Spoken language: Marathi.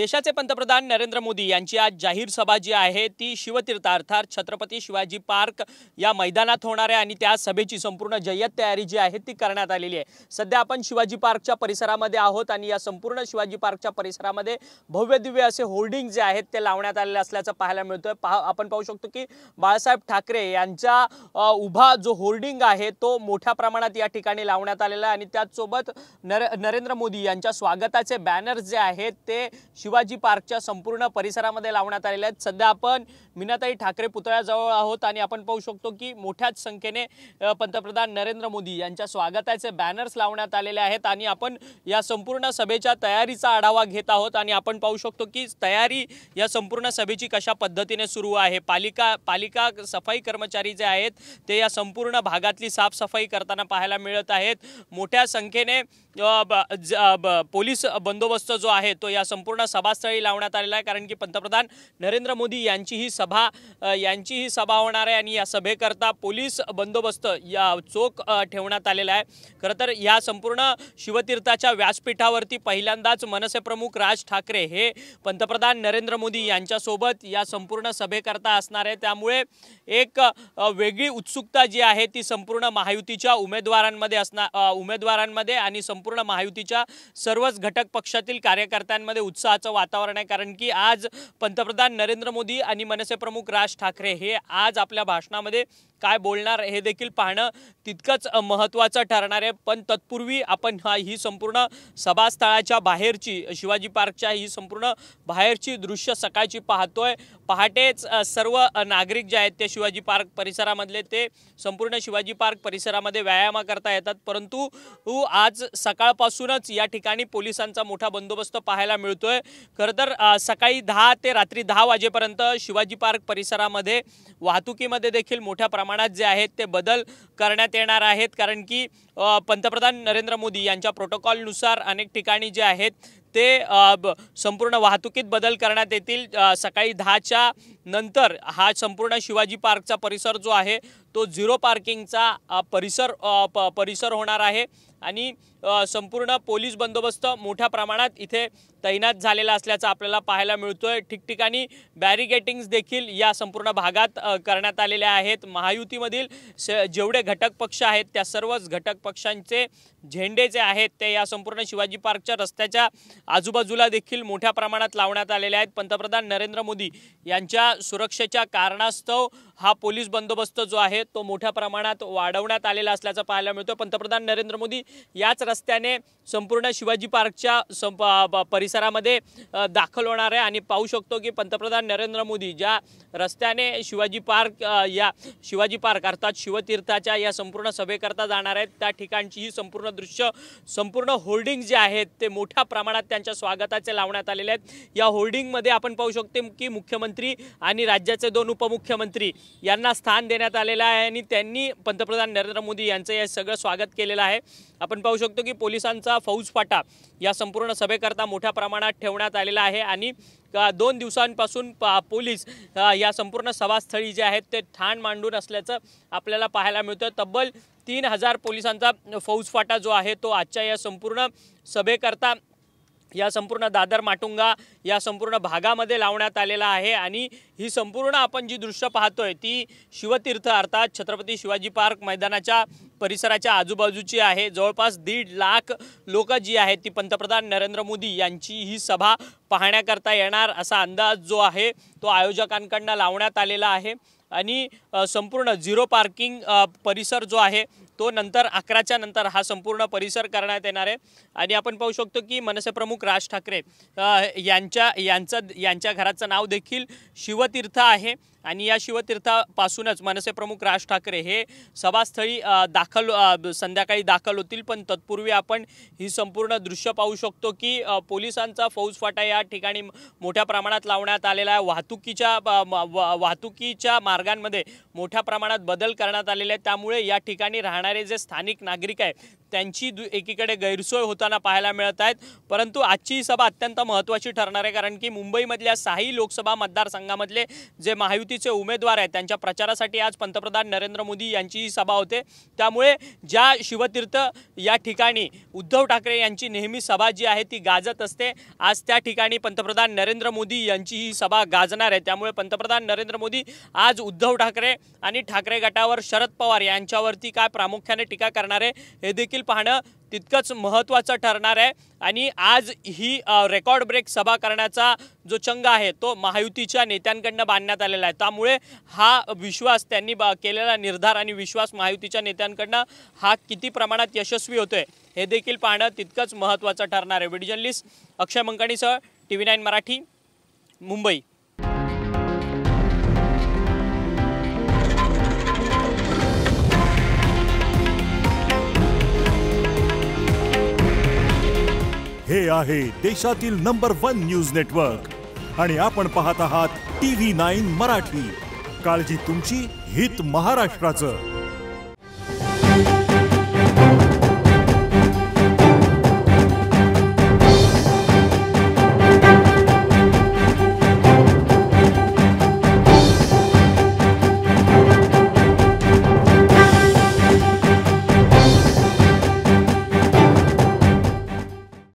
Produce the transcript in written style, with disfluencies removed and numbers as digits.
देशाचे पंतप्रधान नरेंद्र मोदी यांची आज जाहीर सभा जी आहे ती शिवतीर्थ अर्थात छत्रपती शिवाजी पार्क या मैदानात होणार आहे आणि त्या सभेची संपूर्ण जय्यत तयारी जी आहे ती करण्यात आलेली आहे। सध्या आपण शिवाजी पार्कच्या परिसरामध्ये आहोत आणि या संपूर्ण शिवाजी पार्कच्या परिसरामध्ये भव्य दिव्य असे होर्डिंग जे आहेत ते लावण्यात आलेले असल्याचं पाहायला मिळतोय। आपण पाहू शकतो की बाळासाहेब ठाकरे यांचा उभा जो होर्डिंग आहे तो मोठ्या प्रमाणात या ठिकाणी लावण्यात आलेला आहे आणि त्याचसोबत नरेंद्र मोदी यांच्या स्वागताचे बॅनर्स जे आहेत ते शिवाजी पार्कच्या संपूर्ण परिसरामध्ये लावण्यात आलेले आहेत। सध्या आपण मीनाताई ठाकरे पुतळ्याजवळ आहोत आणि आपण पाहू शकतो की मोठ्याच संख्येने पंतप्रधान नरेंद्र मोदी यांच्या स्वागताचे बॅनर्स लावण्यात आलेले आहेत आणि आपण या संपूर्ण सभेच्या तयारीचा आढावा घेत आहोत आणि आपण पाहू शकतो की तयारी या संपूर्ण सभेची कशा पद्धतीने सुरू आहे। पालिका सफाई कर्मचारी जे आहेत ते या संपूर्ण भागातली साफसफाई करताना पाहायला मिळत आहेत। मोठ्या संख्येने पोलीस बंदोबस्त जो आहे तो या संपूर्ण सभास्थळी लावण्यात आलेला आहे, कारण की पंतप्रधान नरेंद्र मोदी यांची ही सभा होणार आहे आणि या सभेकरता पोलीस बंदोबस्त या चोख ठेवण्यात आलेला आहे। खरं तर या संपूर्ण शिवतीर्थाच्या व्यासपीठावरती पहिल्यांदाच मनसे प्रमुख राज ठाकरे हे पंतप्रधान नरेंद्र मोदी यांच्यासोबत या संपूर्ण सभेकरता असणार आहे। त्यामुळे एक वेगळी उत्सुकता जी आहे ती संपूर्ण महायुतीच्या उमेदवारांमध्ये आणि संपूर्ण महायुतीच्या सर्वच घटक पक्षातील कार्यकर्त्यांमध्ये उत्साहाचं वातावरण आहे, कारण की आज पंतप्रधान नरेंद्र मोदी आणि मनसे प्रमुख राज ठाकरे हे आज आपल्या भाषणामध्ये काय बोलणार हे देखील पाहणं तितकंच महत्त्वाचं ठरणार आहे। पण तत्पूर्वी आपण ही संपूर्ण सभास्थळाच्या बाहेरची शिवाजी पार्कच्या ही संपूर्ण बाहेरची दृश्य सकाळची पाहतोय। पहाटेच सर्व नागरिक जे आहेत ते शिवाजी पार्क परिसरामधले ते संपूर्ण शिवाजी पार्क परिसरामध्ये व्यायाम करता येतात, परंतु आज सकाळपासूनच या ठिकाणी पोलिसांचा मोठा बंदोबस्त पाहायला मिळतोय। खरं तर सकाळी 10 ते रात्री 10 वाजेपर्यंत शिवाजी पार्क परिसरामध्ये वाहतुकीमध्ये देखील मोठ्या प्रमाणात जे आहेत ते बदल करण्यात येणार आहेत, कारण की पंतप्रधान नरेंद्र मोदी यांच्या प्रोटोकॉलनुसार अनेक ठिकाणी जे आहेत ते संपूर्ण वाहतुकीत बदल करण्यात येतील। सकाळी 10च्या नंतर हा संपूर्ण शिवाजी पार्कचा परिसर जो आहे तो झिरो पार्किंगचा परिसर होणार आहे आणि संपूर्ण पोलीस बंदोबस्त मोठ्या प्रमाणात इथे तैनात झालेला असल्याचं आपल्याला पाहायला मिळतोय। ठिकठिकाणी बॅरिगेटिंग्स देखील या संपूर्ण भागात करण्यात आलेले आहेत। महायुतीमधील जेवढे घटक पक्ष आहेत त्या सर्वच घटक पक्षांचे झेंडे जे आहेत ते या संपूर्ण शिवाजी पार्कच्या रस्त्याच्या आजूबाजूला देखील मोठ्या प्रमाणात लावण्यात आलेले आहेत। पंतप्रधान नरेंद्र मोदी यांच्या सुरक्षेच्या कारणास्तव हा पोलीस बंदोबस्त जो आहे तो मोठ्या प्रमाणात वाढवण्यात आलेला असल्याचं पाहायला मिळतं। पंतप्रधान नरेंद्र मोदी याच रस्त्याने संपूर्ण शिवाजी पार्कच्या परिसरामध्ये दाखल होणार आहे आणि पाहू शकतो की पंतप्रधान नरेंद्र मोदी ज्या रस्त्याने शिवाजी पार्क अर्थात शिवतीर्थाच्या या संपूर्ण सभेकरता जाणार आहेत त्या ठिकाणची ही संपूर्ण होर्डिंग जे आहेत ते मोठ्या प्रमाणात त्यांच्या स्वागताचे लावण्यात आलेले आहेत। या होर्डिंगमध्ये आपण पाहू शकतो की मुख्यमंत्री आणि राज्याचे 2 उपमुख्यमंत्री यांना स्थान देण्यात आलेलं आहे आणि त्यांनी पंतप्रधान नरेंद्र मोदी यांचं हे सगळं स्वागत केलेलं आहे। आपण पाहू शकतो की पोलिसांचा फौजफाटा या संपूर्ण सभेकरता मोठ्या प्रमाणात ठेवण्यात आलेला आहे आणि 2 दिवसांपासून पोलीस या संपूर्ण सभास्थळी जे आहेत ते ठाण मांडून असल्याचं आपल्याला पाहायला मिळतं। तब्बल 3000 पोलिसांचा फौजफाटा जो आहे तो आजच्या या संपूर्ण सभेकरता या संपूर्ण दादर माटुंगा या संपूर्ण भागामध्ये लावण्यात आलेला आहे आणि ही संपूर्ण आपण जी दृश्य पाहतोय ती शिवतीर्थ अर्थात छत्रपती शिवाजी पार्क मैदानाच्या परिसराच्या आजूबाजूची आहे। जवळपास 1.5 लाख लोक जी आहेत ती पंतप्रधान नरेंद्र मोदी यांची ही सभा पाहण्याकरता येणार असा अंदाज जो आहे तो आयोजकांकडून लावण्यात आलेला आहे आणि संपूर्ण झिरो पार्किंग परिसर जो आहे तो नंतर 11च्या नंतर हा संपूर्ण परिसर करण्यात येणार आहे आणि आपण पाहू शकतो की मनसे प्रमुख राज ठाकरे यांच्या घराचं नाव देखील शिवतीर्थ आहे आणि या शिवतीर्थापासूनच मनसे प्रमुख राज ठाकरे हे सभास्थळी संध्याकाळी दाखल होतील। पण तत्पूर्वी आपण ही संपूर्ण दृश्य पाहू शकतो की पोलिसांचा फौजफाटा या ठिकाणी मोठ्या प्रमाणात लावण्यात आलेला आहे। वाहतुकीच्या मार्गांमध्ये मोठ्या प्रमाणात बदल करण्यात आलेले आहेत, त्यामुळे या ठिकाणी राहणारे जे स्थानिक नागरिक आहेत त्यांची एकीकडे गैरसोय होताना पाहायला मिळत आहेत, परंतु आजची सभा अत्यंत महत्त्वाची ठरणार आहे, कारण की मुंबईमधल्या 6 लोकसभा मतदारसंघामधले जे महायुती महायुतीचे उमेदवार आहेत त्यांच्या प्रचारासाठी आज पंतप्रधान नरेंद्र मोदी यांची सभा होते। त्यामुळे ज्या शिवतीर्थ या ठिकाणी उद्धव ठाकरे यांची नेहमी सभा जी आहे ती गाजत असते, आज त्या ठिकाणी पंतप्रधान नरेंद्र मोदी यांची ही सभा गाजणार आहे। त्यामुळे पंतप्रधान नरेंद्र मोदी आज उद्धव ठाकरे आणि ठाकरे गटावर शरद पवार यांच्यावरती काय प्रामुख्याने टीका करणार आहे हे देखील पाहणं तितकंच महत्त्वाचं ठरणार आहे। आणि आज ही रेकॉर्ड ब्रेक सभा करण्याचा जो चंग आहे तो महायुतीच्या नेत्यांकडून बांधण्यात आलेला आहे। त्यामुळे हा विश्वास त्यांनी केलेला निर्धार आणि विश्वास महायुतीच्या नेत्यांकडून हा किती प्रमाणात यशस्वी होतोय हे देखील पाहणं तितकंच महत्त्वाचं ठरणार आहे। व्हिडिओ जर्नलिस्ट अक्षय मंकानीसह TV9 मराठी, मुंबई। हे आहे देशातील नंबर 1 न्यूज नेटवर्क आणि आपण पाहत आहात TV9 मराठी। काळजी तुमची, हित महाराष्ट्राचं।